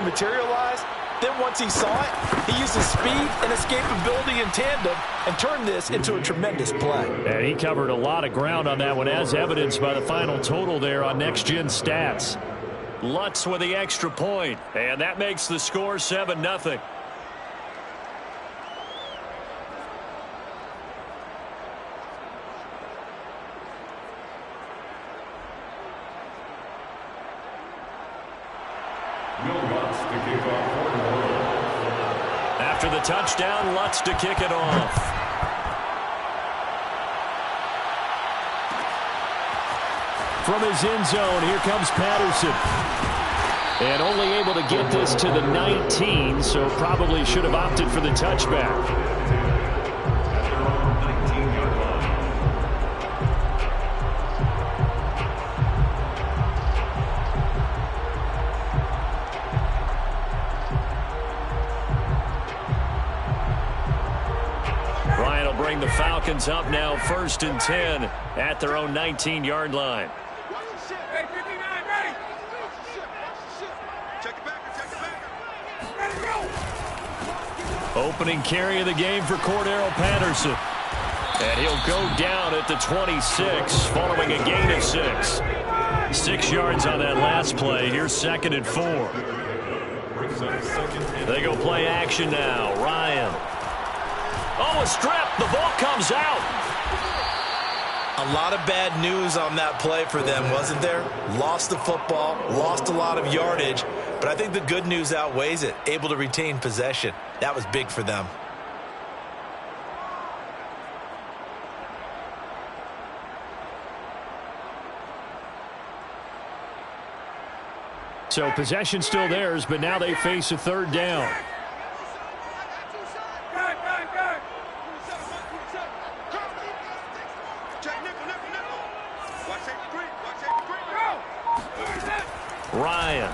materialize. Then once he saw it, he used his speed and escapability in tandem and turned this into a tremendous play. And he covered a lot of ground on that one, as evidenced by the final total there on Next Gen Stats. Lutz with the extra point, and that makes the score 7-0. After the touchdown, Lutz to kick it off. From his end zone, here comes Patterson. And only able to get this to the 19, so probably should have opted for the touchback. Bring the Falcons up now 1st and 10 at their own 19-yard line. Opening carry of the game for Cordero Patterson. And he'll go down at the 26 following a gain of 6. 6 yards on that last play. Here's 2nd and 4. They go play action now. Ryan. Oh, a strip. The ball comes out. A lot of bad news on that play for them, wasn't there? Lost the football, lost a lot of yardage, but I think the good news outweighs it. Able to retain possession. That was big for them. So possession still theirs, but now they face a 3rd down. Ryan.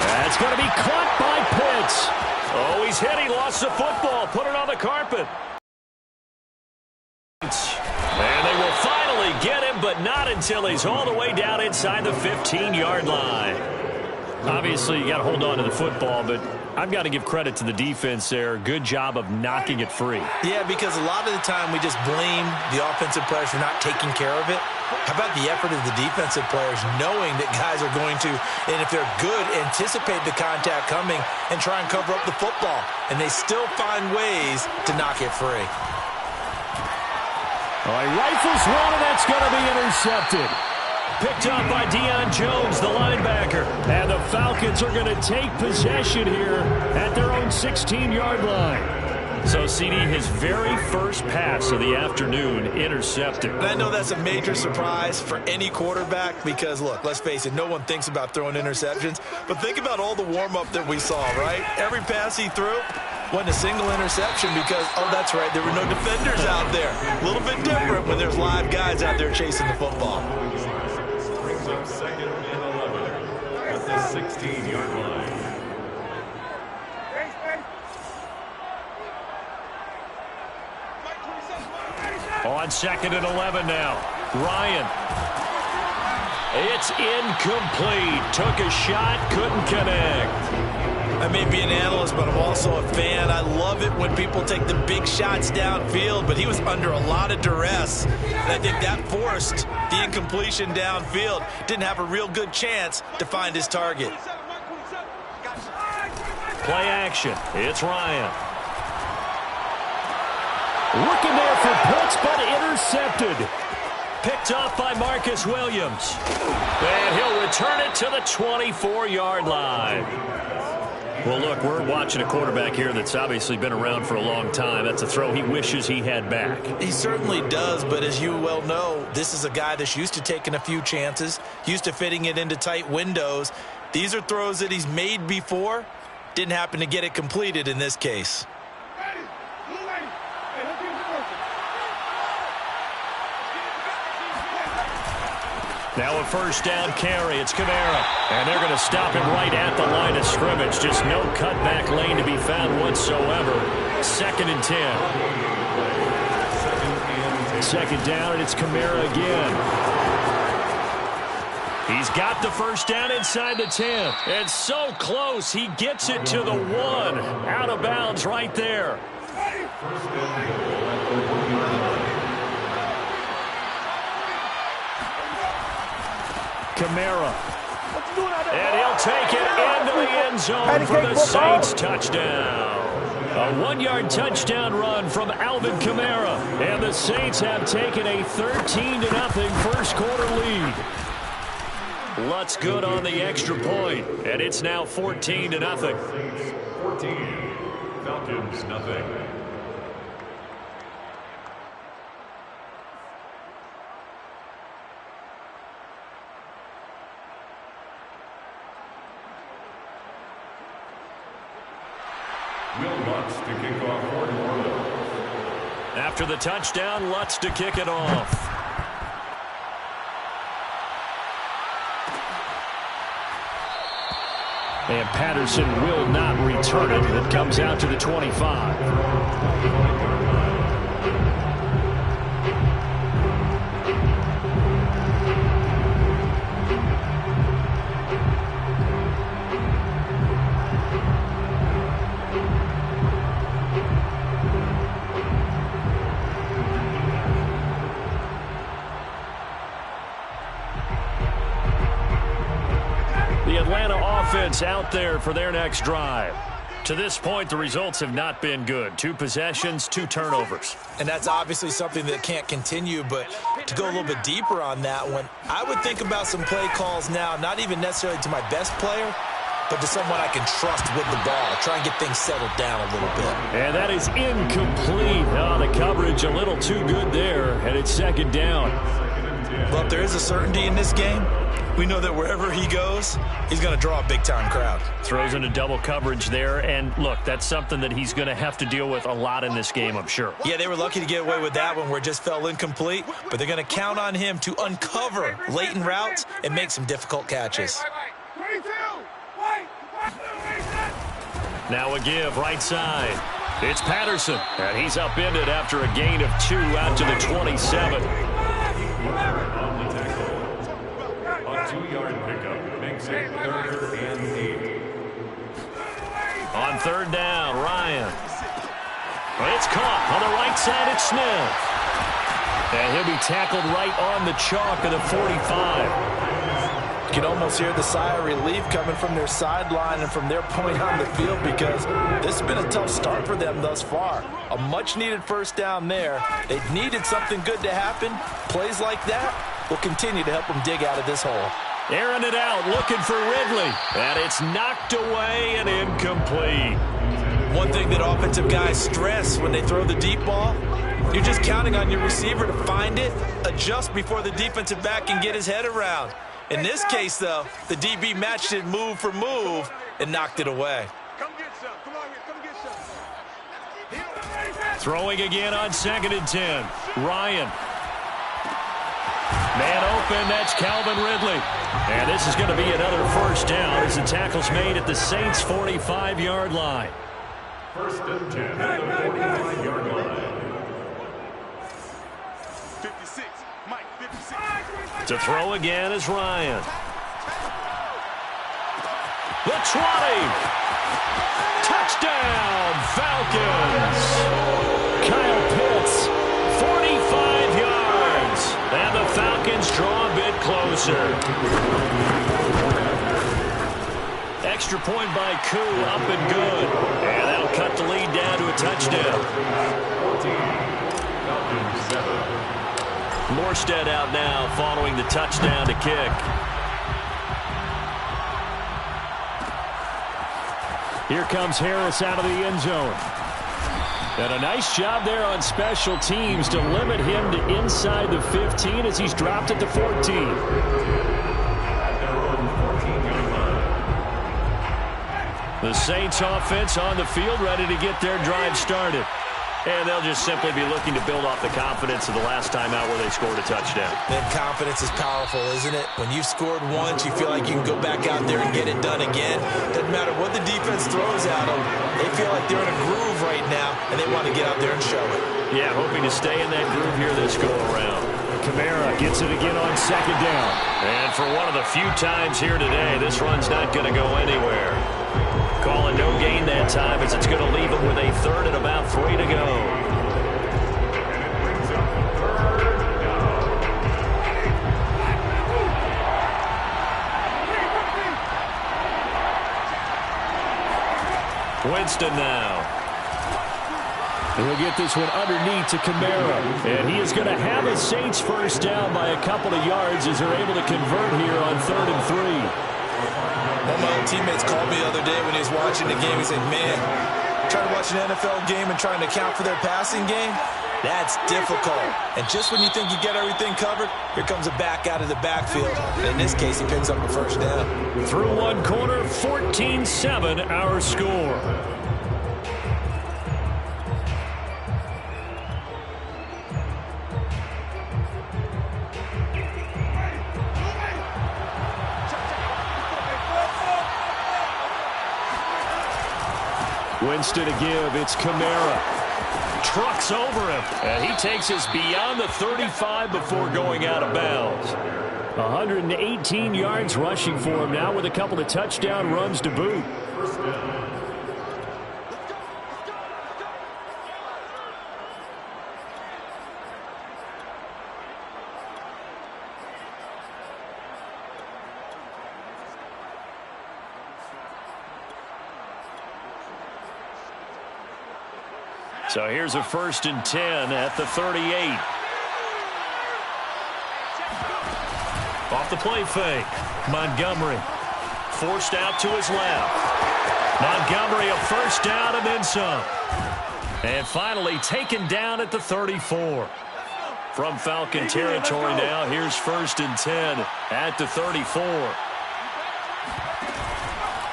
That's going to be caught by Pitts. Oh, he's hit. He lost the football. Put it on the carpet. And they will finally get him, but not until he's all the way down inside the 15-yard line. Obviously, you got to hold on to the football, but I've got to give credit to the defense there. Good job of knocking it free. Yeah, because a lot of the time we just blame the offensive players for not taking care of it. How about the effort of the defensive players knowing that guys are going to, and if they're good, anticipate the contact coming and try and cover up the football. And they still find ways to knock it free. All right, rifles one, and that's going to be intercepted. Picked up by Deion Jones, the linebacker. And the Falcons are going to take possession here at their own 16-yard line. So, CD, his very first pass of the afternoon intercepted. And I know that's a major surprise for any quarterback because, look, let's face it, no one thinks about throwing interceptions. But think about all the warm-up that we saw, right? Every pass he threw wasn't a single interception because, oh, that's right, there were no defenders out there. A little bit different when there's live guys out there chasing the football. Brings up 2nd and 11 at the 16-yard line. On 2nd and 11 now. Ryan. It's incomplete. Took a shot, couldn't connect. I may be an analyst, but I'm also a fan. I love it when people take the big shots downfield, but he was under a lot of duress. And I think that forced the incompletion downfield. Didn't have a real good chance to find his target. Play action. It's Ryan. Looking there for Pitts, but intercepted. Picked off by Marcus Williams. And he'll return it to the 24-yard line. Well, look, we're watching a quarterback here that's obviously been around for a long time. That's a throw he wishes he had back. He certainly does, but as you well know, this is a guy that's used to taking a few chances, used to fitting it into tight windows. These are throws that he's made before. Didn't happen to get it completed in this case. Now a first down carry. It's Kamara. And they're going to stop him right at the line of scrimmage. Just no cutback lane to be found whatsoever. 2nd and 10. 2nd down, and it's Kamara again. He's got the first down inside the 10. It's so close. He gets it to the 1. Out of bounds right there. Kamara. And he'll take it into the end zone for the Saints touchdown. A 1-yard touchdown run from Alvin Kamara. And the Saints have taken a 13-0 first quarter lead. Lutz good on the extra point, and it's now 14-0. 14. Falcons, nothing. Will Lutz to kick off for New Orleans. After the touchdown, Lutz to kick it off. And Patterson will not return it. It comes out to the 25. The Atlanta offense out there for their next drive. To this point, the results have not been good. 2 possessions, 2 turnovers. And that's obviously something that can't continue, but to go a little bit deeper on that one, I would think about some play calls now, not even necessarily to my best player, but to someone I can trust with the ball. Try and get things settled down a little bit. And that is incomplete. Oh, the coverage a little too good there, and it's second down. Well, if there is a certainty in this game, we know that wherever he goes, he's going to draw a big-time crowd. Throws into double coverage there, and look, that's something that he's going to have to deal with a lot in this game, I'm sure. Yeah, they were lucky to get away with that one where it just fell incomplete, but they're going to count on him to uncover latent routes and make some difficult catches. Now a give right side. It's Patterson, and he's upended after a gain of 2 out to the 27. A 2-yard pickup makes it 3rd and 8. On 3rd down, Ryan. It's caught on the right side. It's Smith. And he'll be tackled right on the chalk of the 45. You can almost hear the sigh of relief coming from their sideline and from their point on the field because this has been a tough start for them thus far. A much-needed first down there. They needed something good to happen. Plays like that will continue to help them dig out of this hole. Airing it out, looking for Ridley. And it's knocked away and incomplete. One thing that offensive guys stress when they throw the deep ball, you're just counting on your receiver to find it, adjust before the defensive back can get his head around. In this case, though, the DB matched it move for move and knocked it away. Come get some. Come on, come get some. Throwing again on 2nd and 10. Ryan. Man open, that's Calvin Ridley. And this is going to be another first down as the tackle's made at the Saints' 45-yard line. 1st and 10 at the 45-yard line. 56. Mike, 56. To throw again is Ryan. The 20. Touchdown, Falcons. Kyle Pitts, 45 yards. And the Falcons draw a bit closer. Extra point by Koo, up and good. And that'll cut the lead down to a touchdown. 14. Falcons 7. Morstead out now following the touchdown to kick. Here comes Harris out of the end zone. And a nice job there on special teams to limit him to inside the 15 as he's dropped it to 14. At their own 14-yard line. The Saints offense on the field ready to get their drive started. And they'll just simply be looking to build off the confidence of the last time out where they scored a touchdown. Then confidence is powerful, isn't it? When you've scored once, you feel like you can go back out there and get it done again. Doesn't matter what the defense throws at them. They feel like they're in a groove right now, and they want to get out there and show it. Yeah, hoping to stay in that groove here this go around. Kamara gets it again on second down. And for one of the few times here today, this run's not going to go anywhere. Calling no gain that time as it's going to leave him with a third and about 3 to go. Winston now. He'll get this one underneath to Kamara. And he is going to have a Saints first down by a couple of yards as they're able to convert here on 3rd and 3. One of my old teammates called me the other day when he was watching the game. He said, man, trying to watch an NFL game and trying to account for their passing game, that's difficult. And just when you think you get everything covered, here comes a back out of the backfield. And in this case, he picks up a first down. Through one quarter, 14-7 our score. Winston to give. It's Kamara. Trucks over him. And he takes us beyond the 35 before going out of bounds. 118 yards rushing for him now with a couple of touchdown runs to boot. So here's a 1st and 10 at the 38. Off the play fake. Montgomery forced out to his left. Montgomery a first down and then some. And finally taken down at the 34. From Falcon territory now, here's 1st and 10 at the 34.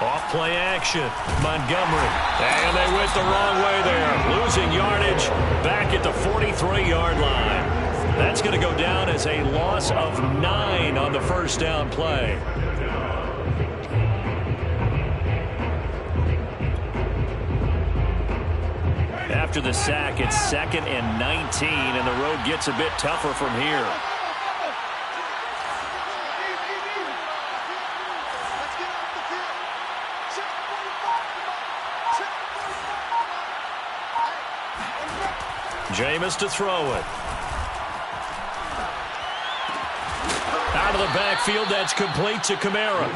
Off play action. Montgomery. And they went the wrong way there. Losing yardage back at the 43-yard line. That's going to go down as a loss of 9 on the first down play. After the sack, it's 2nd and 19, and the road gets a bit tougher from here. Jameis to throw it. Out of the backfield, that's complete to Kamara.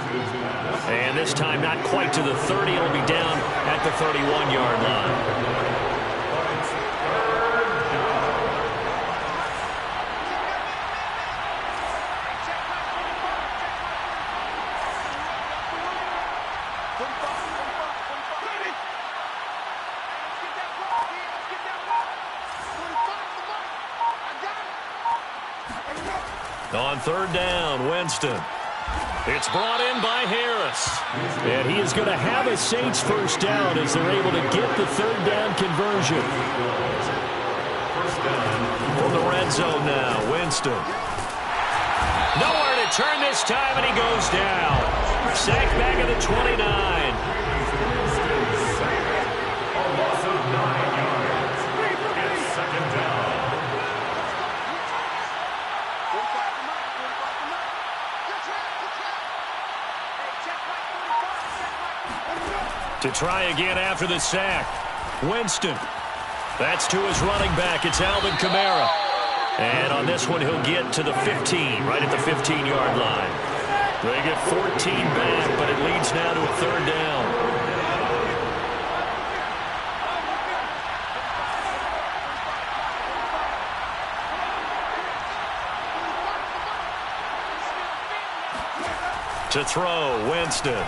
And this time not quite to the 30. It'll be down at the 31-yard line. On 3rd down, Winston. It's brought in by Harris. And he is going to have a Saints first down as they're able to get the 3rd down conversion. From the red zone now, Winston. Nowhere to turn this time, and he goes down. Sacked back at the 29. To try again after the sack. Winston. That's to his running back. It's Alvin Kamara. And on this one, he'll get to the 15, right at the 15-yard line. They get 14 back, but it leads now to a 3rd down. To throw, Winston.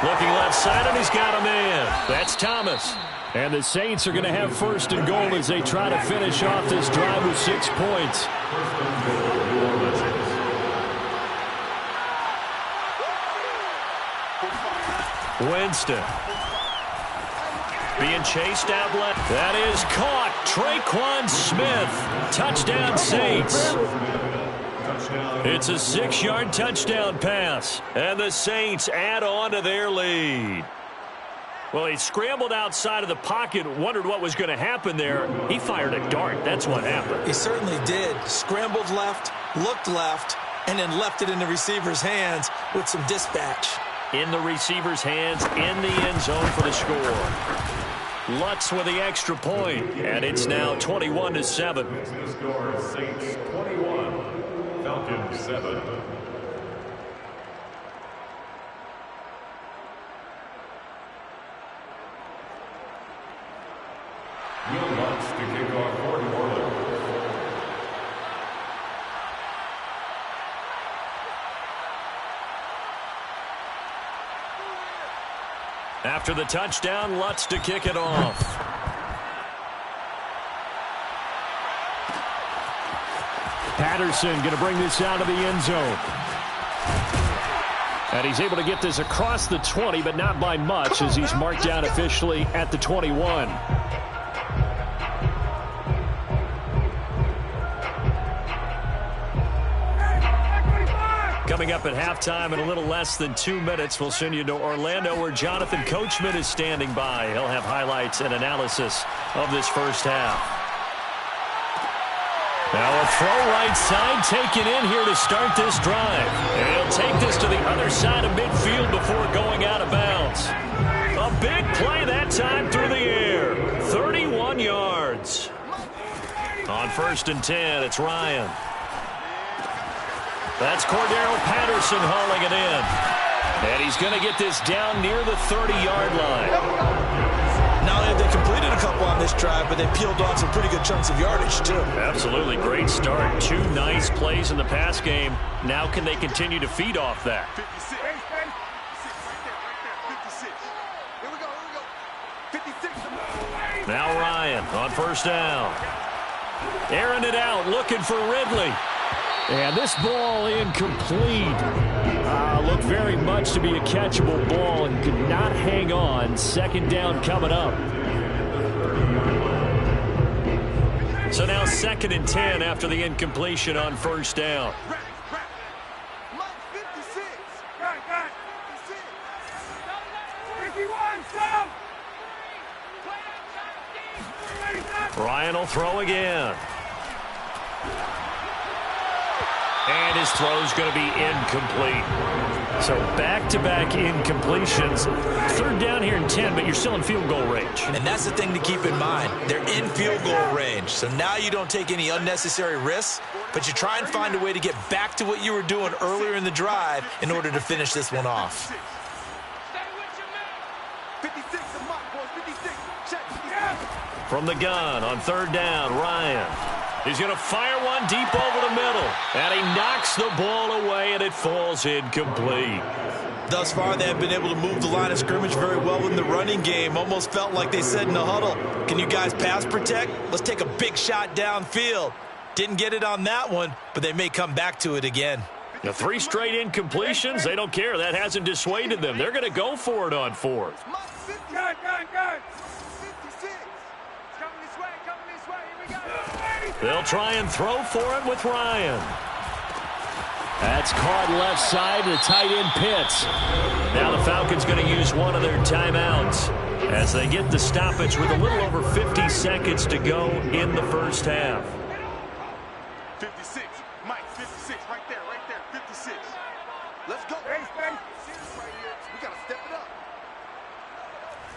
Looking left side, and he's got a man. That's Thomas. And the Saints are going to have 1st and goal as they try to finish off this drive with 6 points. Winston. Being chased out left. That is caught. Traquan Smith. Touchdown, Saints. It's a 6-yard touchdown pass, and the Saints add on to their lead. Well, he scrambled outside of the pocket, wondered what was going to happen there. He fired a dart. That's what happened. He certainly did. Scrambled left, looked left, and then left it in the receiver's hands with some dispatch. In the receiver's hands, in the end zone for the score. Lutz with the extra point, and it's now 21-7. The score, Saints 21, Falcons 7. Will Lutz to kick off for New Orleans. After the touchdown, Lutz to kick it off. Patterson going to bring this out of the end zone. And he's able to get this across the 20, but not by much, as he's marked down officially at the 21. Coming up at halftime in a little less than 2 minutes, we'll send you to Orlando, where Jonathan Coachman is standing by. He'll have highlights and analysis of this first half. Now a throw right side taken in here to start this drive. And he'll take this to the other side of midfield before going out of bounds. A big play that time through the air. 31 yards. On 1st and 10, it's Ryan. That's Cordero Patterson hauling it in. And he's going to get this down near the 30-yard line. Not only have they completed a couple on this drive, but they peeled off some pretty good chunks of yardage, too. Absolutely great start. 2 nice plays in the pass game. Now can they continue to feed off that? 56. Right there. 56. Here we go. 56. Now Ryan on 1st down. Airing it out, looking for Ridley. And this ball incomplete. Looked very much to be a catchable ball and could not hang on. 2nd down coming up. So now 2nd and 10 after the incompletion on 1st down. Ryan will throw again. And his throw's going to be incomplete. So back-to-back incompletions. 3rd down here and 10, but you're still in field goal range. And that's the thing to keep in mind. They're in field goal range. So now you don't take any unnecessary risks, but you try and find a way to get back to what you were doing earlier in the drive in order to finish this one off. 56. From the gun on 3rd down, Ryan. He's going to fire one deep over the middle. And he knocks the ball away, and it falls incomplete. Thus far, they have been able to move the line of scrimmage very well in the running game. Almost felt like they said in the huddle, can you guys pass protect? Let's take a big shot downfield. Didn't get it on that one, but they may come back to it again. The 3 straight incompletions, they don't care. That hasn't dissuaded them. They're going to go for it on 4th. They'll try and throw for it with Ryan. That's caught left side to tight end Pitts. Now the Falcons going to use one of their timeouts as they get the stoppage with a little over 50 seconds to go in the first half. 56. Mike, 56. Right there. 56. Let's go. Hey, right here. We got to step it up.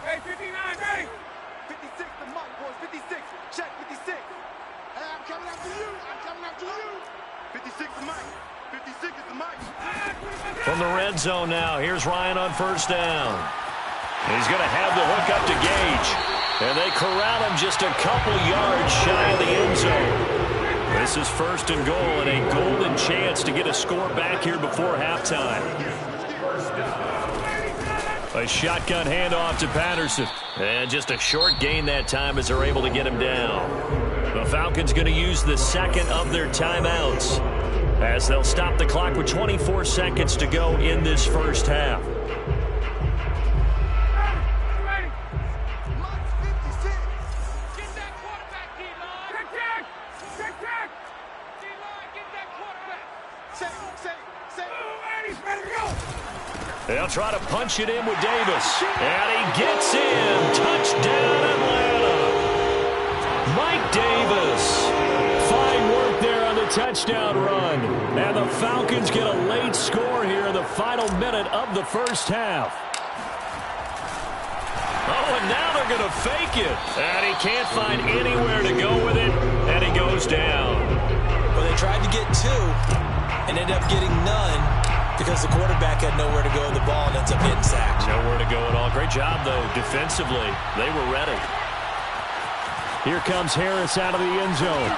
Hey, 59, hey. 56 to Mike, boys. 56. Check 56. Hey, I'm coming after you. 56 to Mike. 56 is the Mike. From the red zone now, here's Ryan on 1st down. He's going to have the hook up to Gage. And they corral him just a couple yards shy of the end zone. This is 1st and goal, and a golden chance to get a score back here before halftime. A shotgun handoff to Patterson. And just a short gain that time as they're able to get him down. The Falcons going to use the 2nd of their timeouts as they'll stop the clock with 24 seconds to go in this first half. They'll try to punch it in with Davis. And he gets in. Touchdown, Atlanta. Mike Davis. Fine work there on the touchdown run. And the Falcons get a late score here in the final minute of the first half. Oh, and now they're going to fake it. And he can't find anywhere to go with it. And he goes down. Well, they tried to get two and ended up getting none, because the quarterback had nowhere to go with the ball and ends up getting sacked. Nowhere to go at all. Great job, though, defensively. They were ready. Here comes Harris out of the end zone.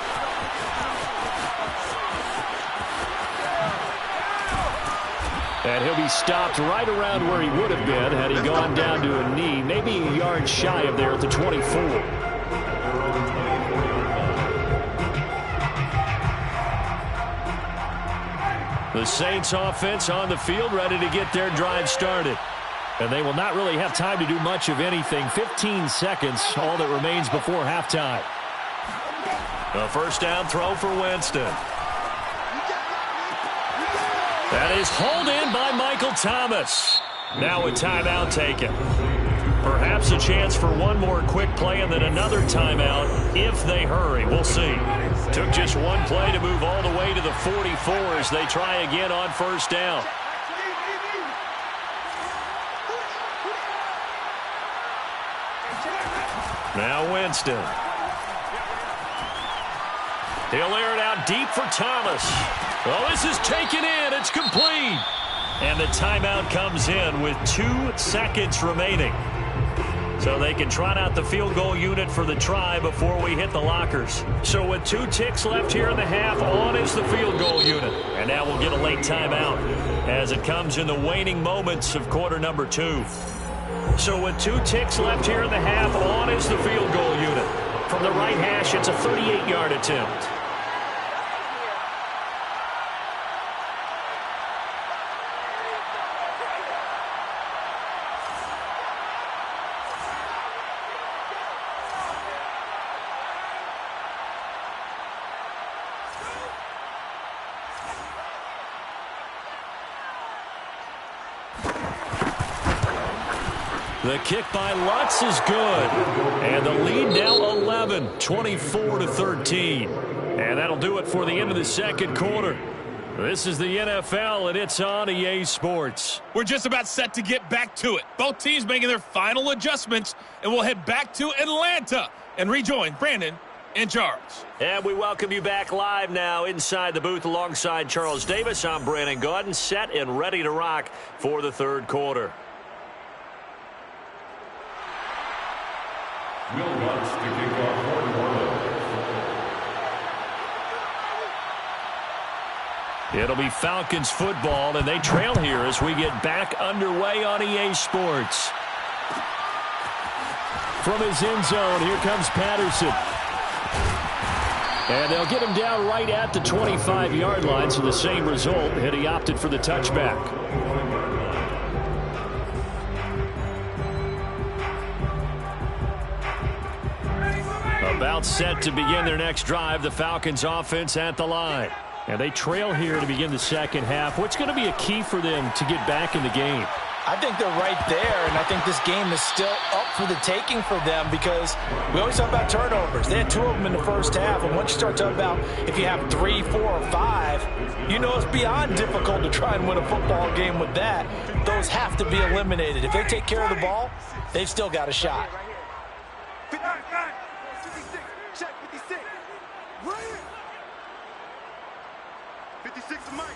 And he'll be stopped right around where he would have been had he gone down to a knee, maybe a yard shy of there at the 24. The Saints offense on the field, ready to get their drive started. And they will not really have time to do much of anything. 15 seconds, all that remains before halftime. A first down throw for Winston. That is hauled in by Michael Thomas. Now a timeout taken. Perhaps a chance for one more quick play and then another timeout if they hurry. We'll see. Took just one play to move all the way to the 44 as they try again on first down. Now Winston. He'll air it out deep for Thomas. Well, this is taken in. It's complete. And the timeout comes in with 2 seconds remaining. So they can trot out the field goal unit for the try before we hit the lockers. So with 2 ticks left here in the half, on is the field goal unit. And now we'll get a late timeout as it comes in the waning moments of quarter number 2. So with 2 ticks left here in the half, on is the field goal unit. From the right hash, it's a 38-yard attempt. The kick by Lutz is good. And the lead now 11, 24-13. And that'll do it for the end of the second quarter. This is the NFL, and it's on EA Sports. We're just about set to get back to it. Both teams making their final adjustments, and we'll head back to Atlanta and rejoin Brandon and Charles. And we welcome you back live now inside the booth alongside Charles Davis. I'm Brandon Gaudin, set and ready to rock for the third quarter. Will Lutz to kick off quarter one. It'll be Falcons football, and they trail here as we get back underway on EA Sports. From his end zone, here comes Patterson. And they'll get him down right at the 25-yard line, so the same result, and he opted for the touchback. About set to begin their next drive, the Falcons offense at the line. And they trail here to begin the second half. What's going to be a key for them to get back in the game? I think they're right there, and I think this game is still up for the taking for them because we always talk about turnovers. They had 2 of them in the first half, and once you start talking about if you have 3, 4, or 5, you know it's beyond difficult to try and win a football game with that. Those have to be eliminated. If they take care of the ball, they've still got a shot. 56 is Mike.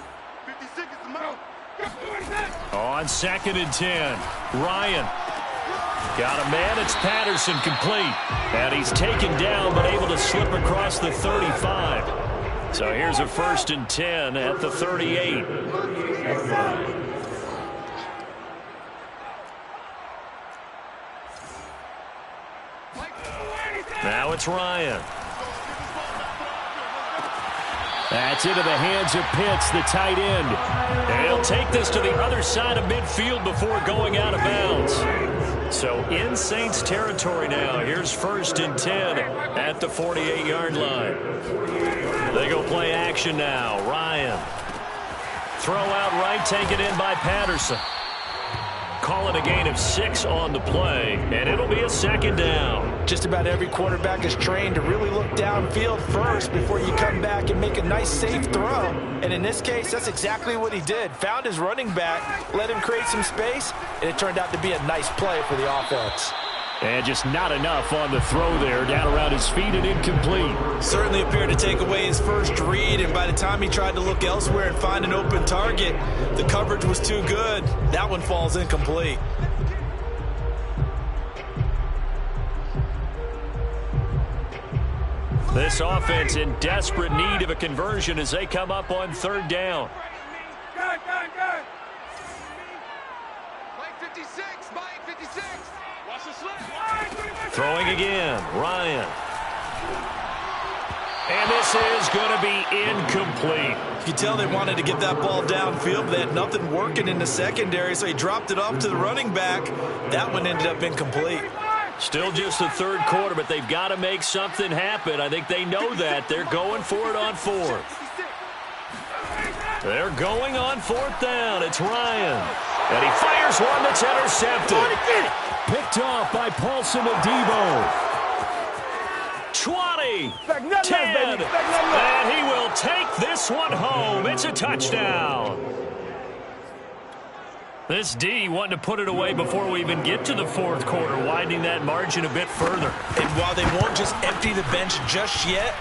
56 is the Mike. On 2nd and 10, Ryan. Got a man, it's Patterson complete. And he's taken down but able to slip across the 35. So here's a 1st and 10 at the 38. Now it's Ryan. That's into the hands of Pitts, the tight end. And he'll take this to the other side of midfield before going out of bounds. So in Saints territory now. Here's 1st and 10 at the 48-yard line. They go play action now. Ryan. Throw out right, taken in by Patterson. call it a gain of 6 on the play, and it'll be a second down. Just about every quarterback is trained to really look downfield first before you come back and make a nice, safe throw. And in this case, that's exactly what he did. Found his running back, let him create some space, and it turned out to be a nice play for the offense. And just not enough on the throw there, down around his feet and incomplete. Certainly appeared to take away his first read, and by the time he tried to look elsewhere and find an open target, the coverage was too good. That one falls incomplete. This offense in desperate need of a conversion as they come up on third down. Good. Mike 56, Mike 56. Watch the slip. Throwing again, Ryan. And this is going to be incomplete. You can tell they wanted to get that ball downfield, but they had nothing working in the secondary, so he dropped it off to the running back. That one ended up incomplete. Still just the third quarter, but they've got to make something happen. I think they know that. They're going for it on fourth. They're going on fourth down. It's Ryan. And he fires one that's intercepted. Picked off by Paulson Adebo. 20, 10, and he will take this one home. It's a touchdown. This D wanting to put it away before we even get to the fourth quarter, widening that margin a bit further. And while they won't just empty the bench just yet,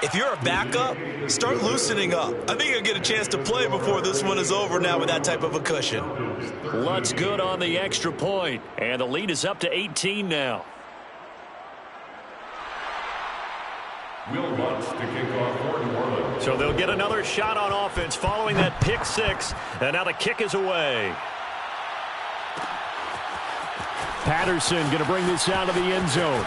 if you're a backup, start loosening up. I think you'll get a chance to play before this one is over now with that type of a cushion. Lutz good on the extra point, and the lead is up to 18 now. Will Lutz to kick off for New Orleans. So they'll get another shot on offense following that pick six, and now the kick is away. Patterson going to bring this out of the end zone.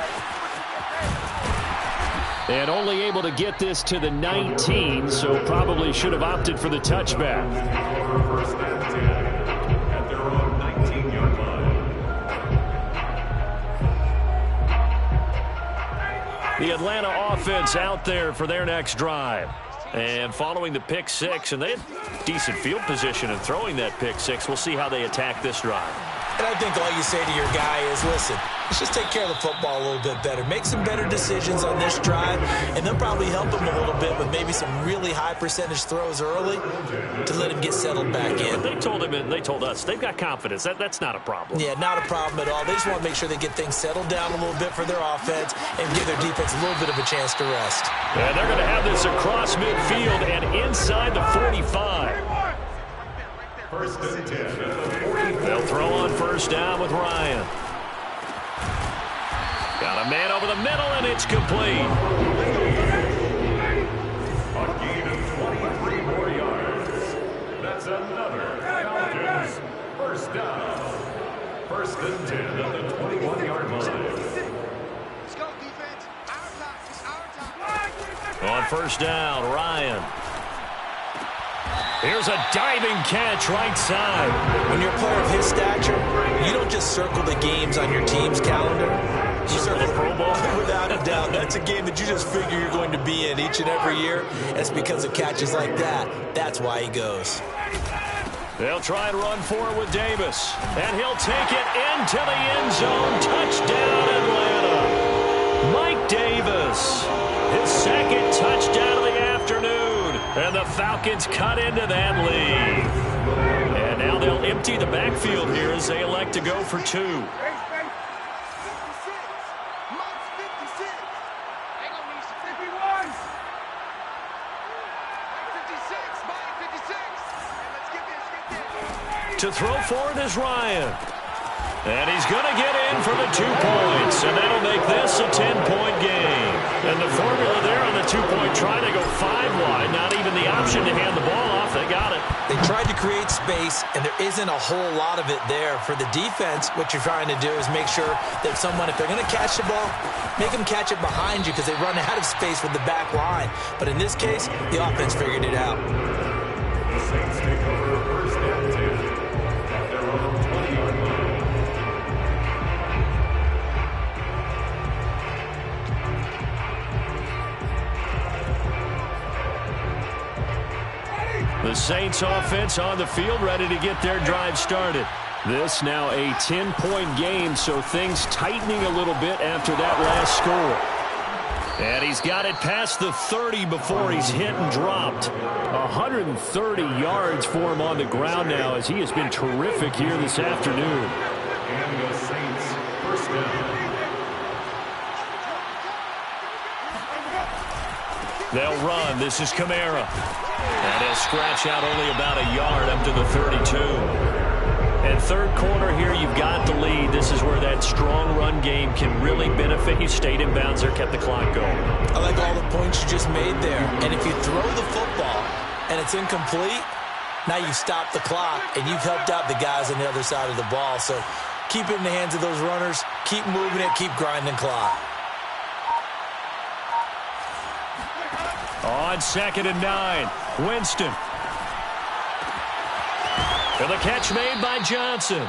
And only able to get this to the 19, so probably should have opted for the touchback. First and 10 at their own 19-yard line. The Atlanta offense out there for their next drive. And following the pick six, and they had decent field position in throwing that pick six. We'll see how they attack this drive. And I think all you say to your guy is, listen, let's just take care of the football a little bit better. Make some better decisions on this drive, and they'll probably help him a little bit with maybe some really high percentage throws early to let him get settled back in. They told him, and they told us, they've got confidence. That's not a problem. Yeah, not a problem at all. They just want to make sure they get things settled down a little bit for their offense and give their defense a little bit of a chance to rest. And they're going to have this across midfield and inside the 45. First and 10 at the 45. They'll throw on first down with Ryan. Got a man over the middle, and it's complete. A gain of 23 more yards. That's another Falcons first down. First and 10 at the 21-yard line. Let's go, defense. Our time. It's our time. On first down, Ryan. Here's a diving catch right side. When you're a player of his stature, you don't just circle the games on your team's calendar. You circle the Pro Bowl. Without a doubt, that's a game that you just figure you're going to be in each and every year. It's because of catches like that. That's why he goes. They'll try and run for it with Davis. And he'll take it into the end zone. Touchdown, Atlanta. Mike Davis. His second touchdown of the afternoon. And the Falcons cut into that lead. And now they'll empty the backfield here as they elect to go for two. 56. Mike's 56. Hang on, Misha. 51. Mike 56. Mike 56. And let's get this. To throw for it is Ryan. And he's going to get in for the 2 points. And that'll make this a 10-point game. And the formula there on the 2-point try to go 5 wide. Not even the option to hand the ball off. They got it. They tried to create space, and there isn't a whole lot of it there. For the defense, what you're trying to do is make sure that someone, if they're going to catch the ball, make them catch it behind you because they run out of space with the back line. But in this case, the offense figured it out. The Saints take over first and 10 at their own 20-yard line. The Saints offense on the field ready to get their drive started. This now a 10-point game, so things tightening a little bit after that last score. And he's got it past the 30 before he's hit and dropped. 130 yards for him on the ground now as he has been terrific here this afternoon. And the Saints first down. They'll run. This is Kamara. And he'll scratch out only about a yard up to the 32. And third quarter here, you've got the lead. This is where that strong run game can really benefit you. Stayed in bounds there, kept the clock going. I like all the points you just made there. And if you throw the football and it's incomplete, now you stop the clock and you've helped out the guys on the other side of the ball. So keep it in the hands of those runners. Keep moving it. Keep grinding clock. On 2nd and 9, Winston. And the catch made by Johnson.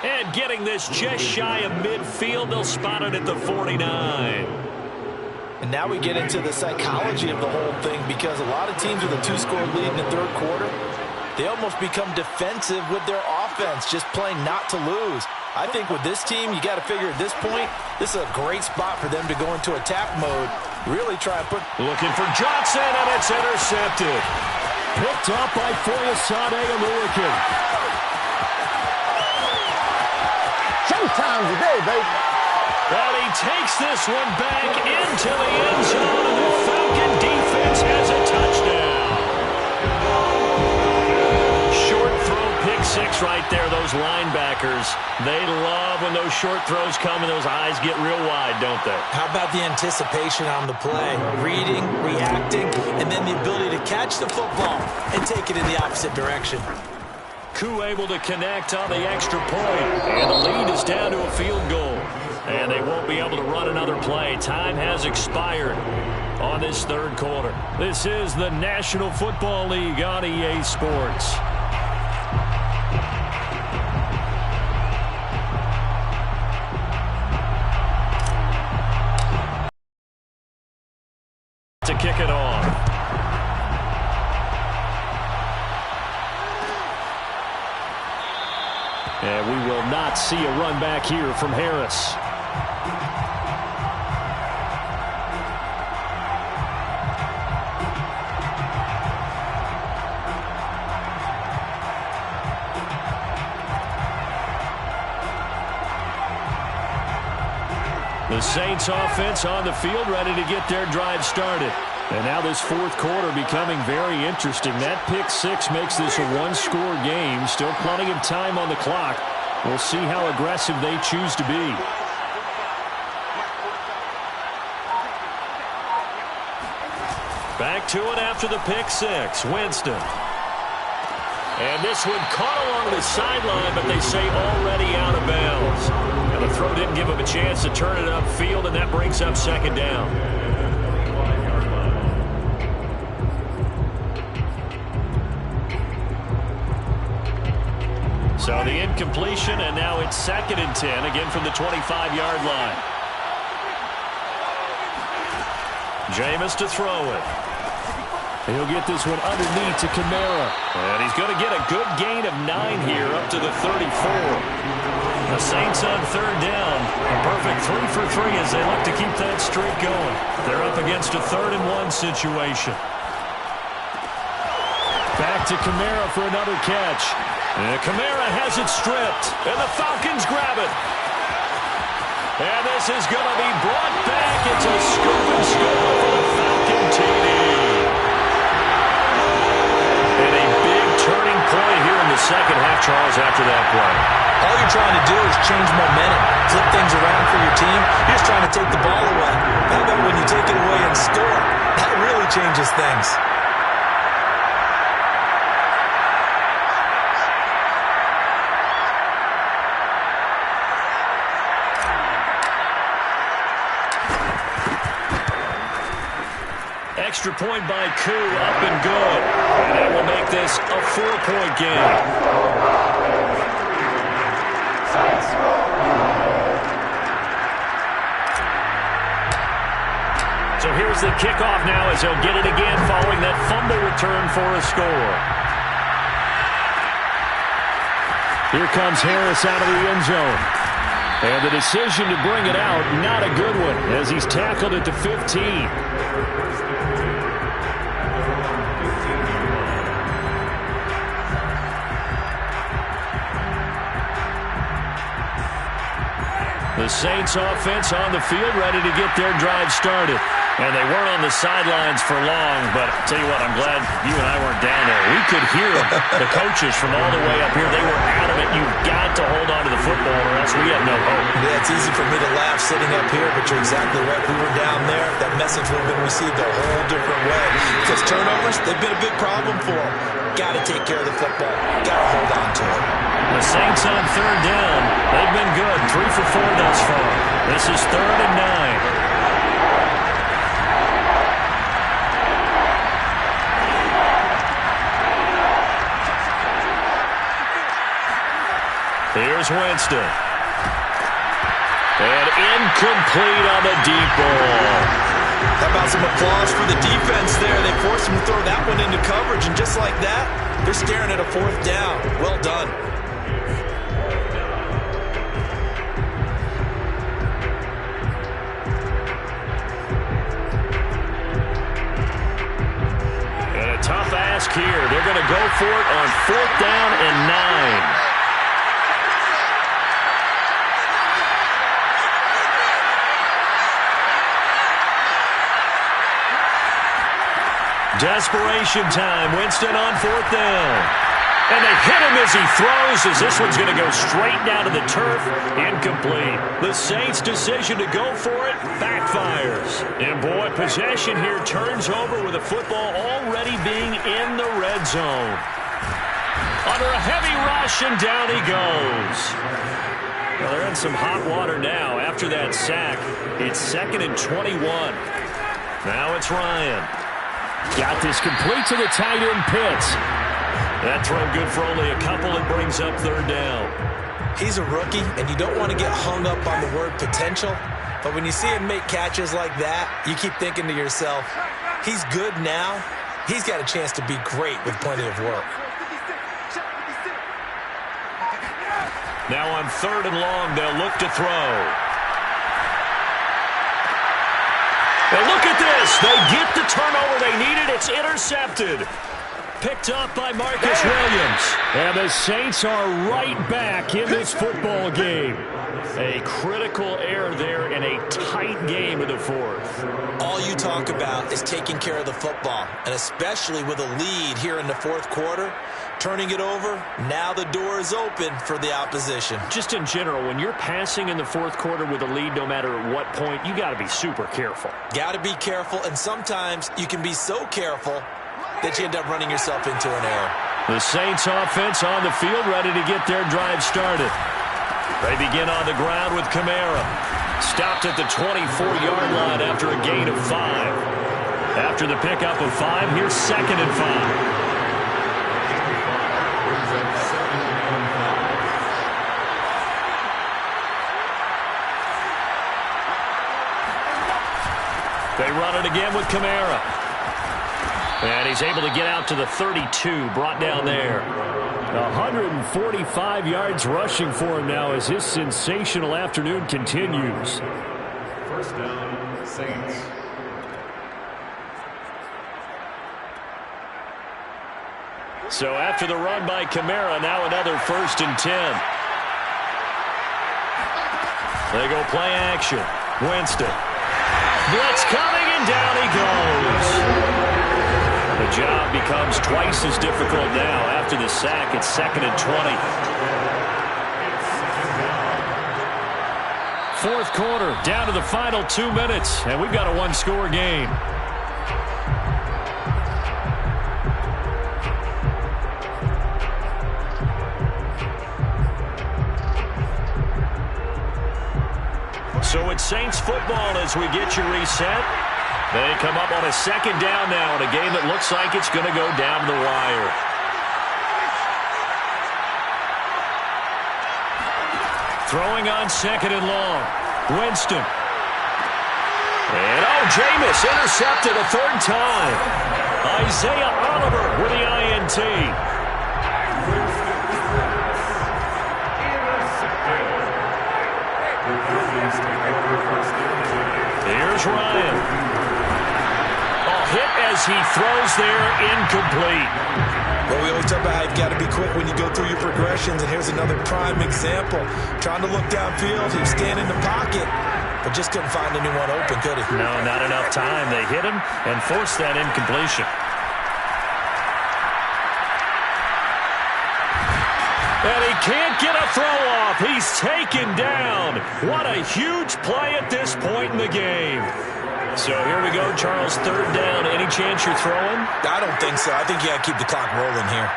And getting this just shy of midfield, they'll spot it at the 49. And now we get into the psychology of the whole thing, because a lot of teams with a 2-score lead in the third quarter, they almost become defensive with their offense, just playing not to lose. I think with this team, you got to figure at this point, this is a great spot for them to go into attack mode. Really try to put... Looking for Johnson, and it's intercepted. Picked up by Foyesade Oluokun. Showtime today, baby. And he takes this one back into the end zone, and the Falcon defense has a touchdown. Short throw, pick six right there. Those linebackers, they love when those short throws come and those eyes get real wide, don't they? How about the anticipation on the play? Reading, reacting, and then the ability to catch the football and take it in the opposite direction. Koo able to connect on the extra point, and the lead is down to a field goal. And they won't be able to run another play. Time has expired on this third quarter. This is the National Football League on EA Sports. To kick it off. And we will not see a run back here from Harris. The Saints offense on the field, ready to get their drive started. And now this fourth quarter becoming very interesting. That pick six makes this a one-score game. Still plenty of time on the clock. We'll see how aggressive they choose to be. Back to it after the pick six. Winston. And this one caught along the sideline, but they say already out of bounds. And the throw didn't give him a chance to turn it upfield, and that brings up second down. So the incompletion, and now it's 2nd and 10, again from the 25-yard line. Jameis to throw it. He'll get this one underneath to Kamara. And he's going to get a good gain of 9 here up to the 34. The Saints on third down. A perfect 3 for 3 as they look to keep that streak going. They're up against a 3rd and 1 situation. Back to Kamara for another catch. And Kamara has it stripped. And the Falcons grab it. And this is going to be brought back. It's a scoop and score for the Falcon TD. And a big turning point here in the second half, Charles, after that play. All you're trying to do is change momentum, flip things around for your team. You're just trying to take the ball away. How about when you take it away and score? That really changes things. Extra point by Koo, up and good. And that will make this a 4-point game. So here's the kickoff now as he'll get it again following that fumble return for a score. Here comes Harris out of the end zone. And the decision to bring it out, not a good one, as he's tackled at the 15. The Saints offense on the field, ready to get their drive started. And they weren't on the sidelines for long, but I'll tell you what, I'm glad you and I weren't down there. We could hear the coaches from all the way up here. They were adamant, you've got to hold on to the football or else we have no hope. Yeah, it's easy for me to laugh sitting up here, but you're exactly right. If we were down there, that message would have been received a whole different way. Because turnovers, they've been a big problem for them. Got to take care of the football. Got to hold on to it. The Saints on third down. They've been good. 3 for 4 thus far. This is 3rd and 9. Here's Winston. And incomplete on the deep ball. How about some applause for the defense there? They forced him to throw that one into coverage, and just like that, they're staring at a 4th down. Well done. And a tough ask here. They're going to go for it on 4th down and 9. Desperation time. Winston on 4th down. And they hit him as he throws, as this one's going to go straight down to the turf. Incomplete. The Saints' decision to go for it backfires. And boy, possession here turns over with the football already being in the red zone. Under a heavy rush, and down he goes. Well, they're in some hot water now after that sack. It's 2nd and 21. Now it's Ryan. Got this complete to the tight end, Pitts. That throw good for only a couple. It brings up 3rd down. He's a rookie, and you don't want to get hung up on the word potential. But when you see him make catches like that, you keep thinking to yourself, he's good now. He's got a chance to be great with plenty of work. Now on 3rd and long, they'll look to throw. And look at this. They get the turnover they needed. It's intercepted. Picked up by Marcus Williams. And the Saints are right back in this football game. A critical error there in a tight game in the 4th. All you talk about is taking care of the football, and especially with a lead here in the 4th quarter, turning it over, now the door is open for the opposition. Just in general, when you're passing in the 4th quarter with a lead, no matter at what point, you got to be super careful. Got to be careful, and sometimes you can be so careful that you end up running yourself into an error. The Saints offense on the field, ready to get their drive started. They begin on the ground with Kamara. Stopped at the 24-yard line after a gain of 5. After the pickup of 5, here's 2nd and 5. They run it again with Kamara. And he's able to get out to the 32, brought down there. 145 yards rushing for him now as his sensational afternoon continues. 1st down, Saints. So after the run by Kamara, now another 1st and 10. They go play action. Winston. Blitz coming, and down he goes. The job becomes twice as difficult now. After the sack, it's 2nd and 20. 4th quarter, down to the final 2 minutes, and we've got a 1-score game. So it's Saints football as we get you reset. They come up on a 2nd down now in a game that looks like it's going to go down the wire. Throwing on 2nd and long. Winston. And Jameis intercepted a 3rd time. Isaiah Oliver with the INT. Here's Ryan. Hit as he throws there, incomplete. Well, we always talk about how you've got to be quick when you go through your progressions, and here's another prime example. Trying to look downfield, he was standing in the pocket, but just couldn't find anyone open, could he? No, not enough time. They hit him and forced that incompletion. And he can't get a throw off. He's taken down. What a huge play at this point in the game. So here we go, Charles, third down. Any chance you're throwing? I don't think so. I think you got to keep the clock rolling here.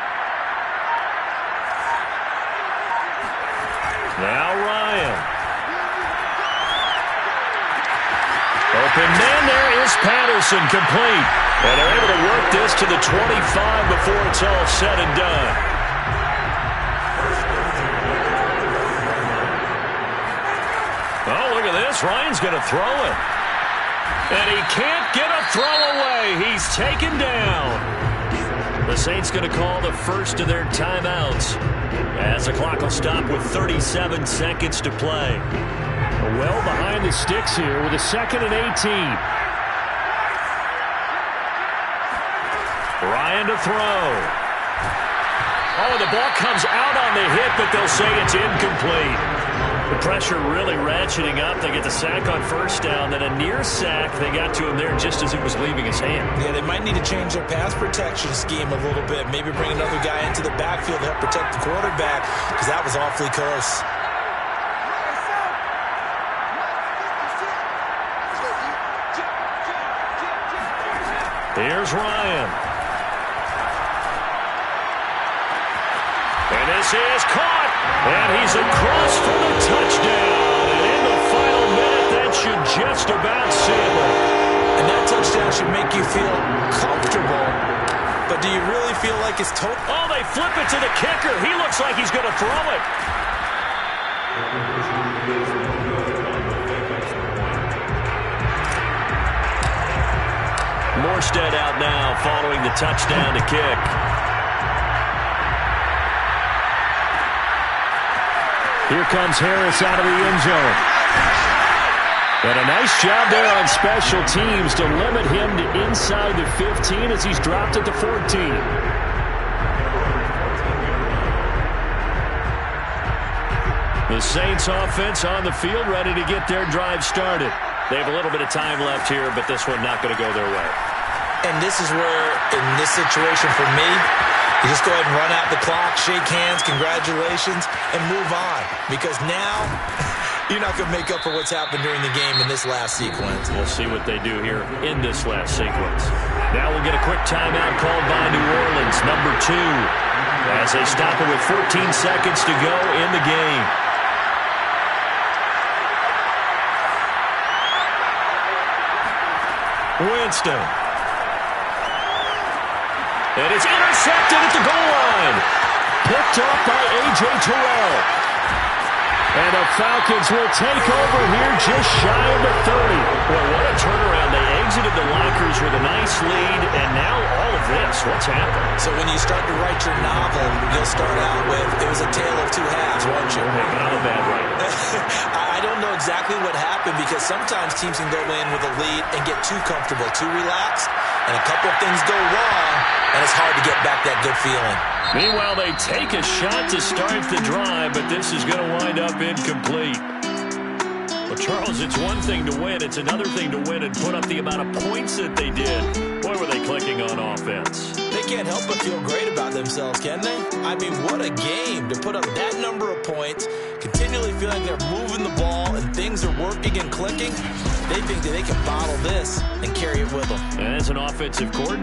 Now Ryan. Open man, there is Patterson, complete. And they're able to work this to the 25 before it's all said and done. Oh, look at this. Ryan's going to throw it. And he can't get a throw away. He's taken down. The Saints going to call the first of their timeouts as the clock will stop with 37 seconds to play. Well behind the sticks here with a 2nd and 18. Ryan to throw. Oh, the ball comes out on the hit, but they'll say it's incomplete. The pressure really ratcheting up. They get the sack on first down, then a near sack. They got to him there just as it was leaving his hand. Yeah, they might need to change their pass protection scheme a little bit. Maybe bring another guy into the backfield to help protect the quarterback, because that was awfully close. Here's Ryan. And this is caught. And he's across for the touchdown. And in the final minute, that should just about seal it. And that touchdown should make you feel comfortable. But do you really feel like it's total? Oh, they flip it to the kicker. He looks like he's going to throw it. Morstead out now following the touchdown to kick. Here comes Harris out of the end zone. And a nice job there on special teams to limit him to inside the 15 as he's dropped at the 14. The Saints offense on the field ready to get their drive started. They have a little bit of time left here, but this one not going to go their way. And this is where, in this situation for me, you just go ahead and run out the clock, shake hands, congratulations, and move on. Because now, you're not going to make up for what's happened during the game in this last sequence. We'll see what they do here in this last sequence. Now we'll get a quick timeout called by New Orleans, number 2, as they stop it with 14 seconds to go in the game. Winston. And it's intercepted at the goal line. Picked up by A.J. Terrell. And the Falcons will take over here just shy of the 30. Well, what a turnaround. They exited the lockers with a nice lead, and now all of this. What's happened? So when you start to write your novel, you'll start out with, it was a tale of two halves, won't you? Hey, but I'm a bad writer. I don't know exactly what happened, because sometimes teams can go in with a lead and get too comfortable, too relaxed, and a couple of things go wrong, and it's hard to get back that good feeling. Meanwhile, they take a shot to start the drive, but this is going to wind up incomplete. Well, Charles, it's one thing to win. It's another thing to win and put up the amount of points that they did. Boy, were they clicking on offense. They can't help but feel great about themselves, can they? I mean, what a game to put up that number of points, continually feeling they're moving the ball and things are working and clicking. They think that they can bottle this and carry it with them. As an offensive coordinator,